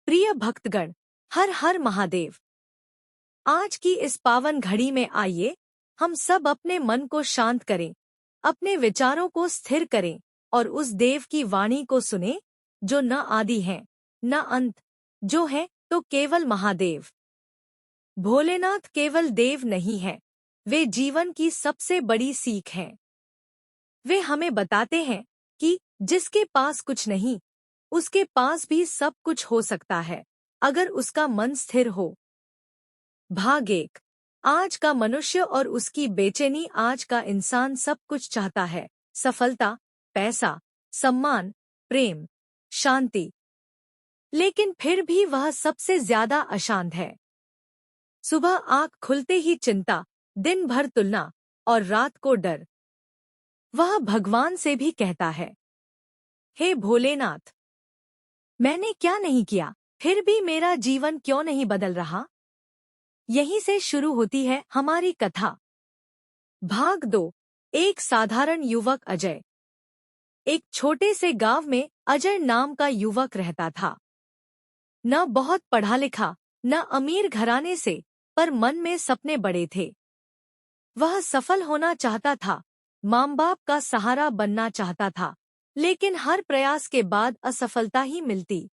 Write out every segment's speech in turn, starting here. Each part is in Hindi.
प्रिय भक्तगण, हर हर महादेव। आज की इस पावन घड़ी में आइए हम सब अपने मन को शांत करें, अपने विचारों को स्थिर करें और उस देव की वाणी को सुने जो न आदि है न अंत, जो है तो केवल महादेव। भोलेनाथ केवल देव नहीं है, वे जीवन की सबसे बड़ी सीख हैं। वे हमें बताते हैं कि जिसके पास कुछ नहीं, उसके पास भी सब कुछ हो सकता है, अगर उसका मन स्थिर हो। भाग 1। आज का मनुष्य और उसकी बेचैनी। आज का इंसान सब कुछ चाहता है, सफलता, पैसा, सम्मान, प्रेम, शांति, लेकिन फिर भी वह सबसे ज्यादा अशांत है। सुबह आंख खुलते ही चिंता, दिन भर तुलना और रात को डर। वह भगवान से भी कहता है, हे भोलेनाथ, मैंने क्या नहीं किया, फिर भी मेरा जीवन क्यों नहीं बदल रहा। यहीं से शुरू होती है हमारी कथा। भाग 2। एक साधारण युवक अजय। एक छोटे से गांव में अजय नाम का युवक रहता था। न बहुत पढ़ा लिखा, न अमीर घराने से, पर मन में सपने बड़े थे। वह सफल होना चाहता था, माँ बाप का सहारा बनना चाहता था, लेकिन हर प्रयास के बाद असफलता ही मिलती।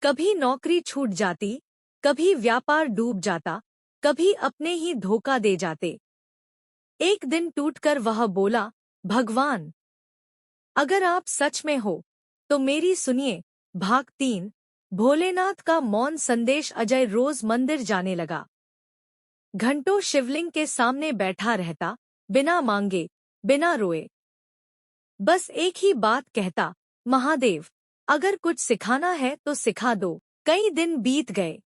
कभी नौकरी छूट जाती, कभी व्यापार डूब जाता, कभी अपने ही धोखा दे जाते। एक दिन टूटकर वह बोला, भगवान, अगर आप सच में हो तो मेरी सुनिए। भाग 3। भोलेनाथ का मौन संदेश। अजय रोज मंदिर जाने लगा। घंटों शिवलिंग के सामने बैठा रहता, बिना मांगे, बिना रोए। बस एक ही बात कहता, महादेव, अगर कुछ सिखाना है तो सिखा दो। कई दिन बीत गए,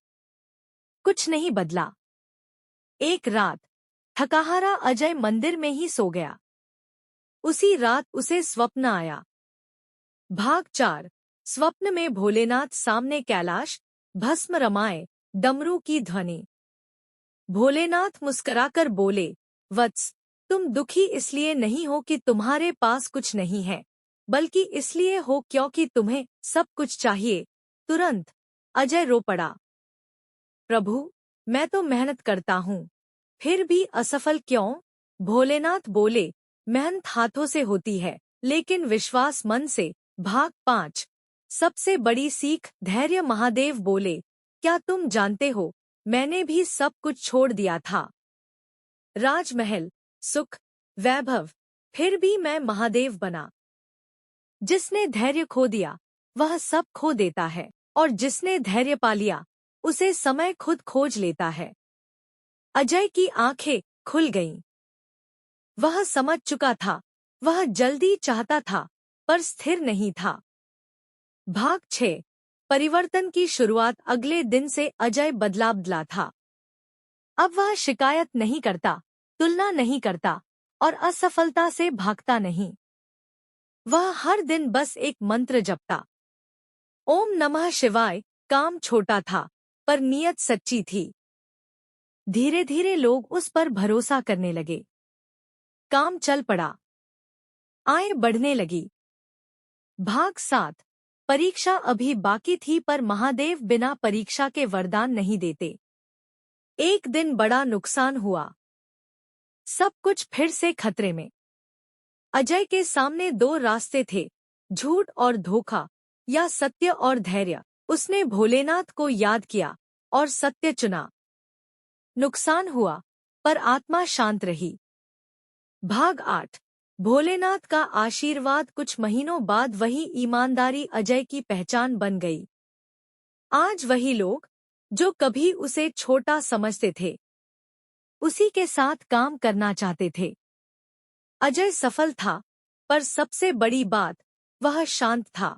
कुछ नहीं बदला। एक रात थकाहारा अजय मंदिर में ही सो गया। उसी रात उसे स्वप्न आया। भाग 4। स्वप्न में भोलेनाथ सामने, कैलाश, भस्म रमाए, डमरू की ध्वनि। भोलेनाथ मुस्कुराकर बोले, वत्स, तुम दुखी इसलिए नहीं हो कि तुम्हारे पास कुछ नहीं है, बल्कि इसलिए हो क्योंकि तुम्हें सब कुछ चाहिए। तुरंत अजय रो पड़ा, प्रभु, मैं तो मेहनत करता हूँ, फिर भी असफल क्यों। भोलेनाथ बोले, मेहनत हाथों से होती है, लेकिन विश्वास मन से। भाग 5। सबसे बड़ी सीख, धैर्य। महादेव बोले, क्या तुम जानते हो, मैंने भी सब कुछ छोड़ दिया था, राजमहल, सुख, वैभव, फिर भी मैं महादेव बना। जिसने धैर्य खो दिया वह सब खो देता है, और जिसने धैर्य पा लिया उसे समय खुद खोज लेता है। अजय की आंखें खुल गईं। वह समझ चुका था, वह जल्दी चाहता था पर स्थिर नहीं था। भाग 6। परिवर्तन की शुरुआत। अगले दिन से अजय बदला था। अब वह शिकायत नहीं करता, तुलना नहीं करता और असफलता से भागता नहीं। वह हर दिन बस एक मंत्र जपता, ओम नमः शिवाय। काम छोटा था पर नीयत सच्ची थी। धीरे धीरे लोग उस पर भरोसा करने लगे। काम चल पड़ा, आय बढ़ने लगी। भाग 7। परीक्षा अभी बाकी थी, पर महादेव बिना परीक्षा के वरदान नहीं देते। एक दिन बड़ा नुकसान हुआ। सब कुछ फिर से खतरे में। अजय के सामने 2 रास्ते थे, झूठ और धोखा या सत्य और धैर्य। उसने भोलेनाथ को याद किया और सत्य चुना। नुकसान हुआ, पर आत्मा शांत रही। भाग 8। भोलेनाथ का आशीर्वाद। कुछ महीनों बाद वही ईमानदारी अजय की पहचान बन गई। आज वही लोग जो कभी उसे छोटा समझते थे, उसी के साथ काम करना चाहते थे। अजय सफल था, पर सबसे बड़ी बात, वह शांत था।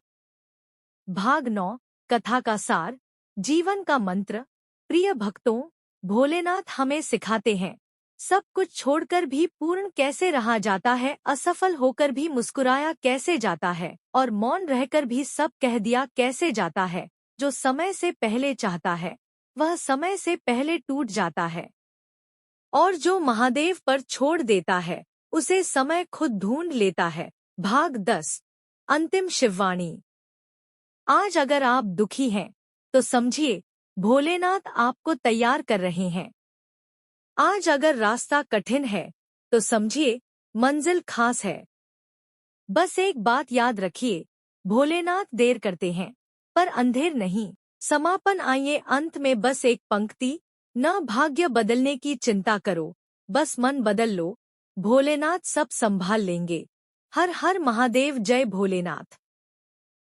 भाग 9। कथा का सार, जीवन का मंत्र। प्रिय भक्तों, भोलेनाथ हमें सिखाते हैं, सब कुछ छोड़कर भी पूर्ण कैसे रहा जाता है, असफल होकर भी मुस्कुराया कैसे जाता है, और मौन रहकर भी सब कह दिया कैसे जाता है। जो समय से पहले चाहता है वह समय से पहले टूट जाता है, और जो महादेव पर छोड़ देता है उसे समय खुद ढूंढ लेता है। भाग 10। अंतिम शिववाणी। आज अगर आप दुखी हैं तो समझिए भोलेनाथ आपको तैयार कर रहे हैं। आज अगर रास्ता कठिन है तो समझिए मंजिल खास है। बस एक बात याद रखिए, भोलेनाथ देर करते हैं पर अंधेर नहीं। समापन आइए अंत में बस एक पंक्ति, न भाग्य बदलने की चिंता करो, बस मन बदल लो, भोलेनाथ सब संभाल लेंगे। हर हर महादेव, जय भोलेनाथ।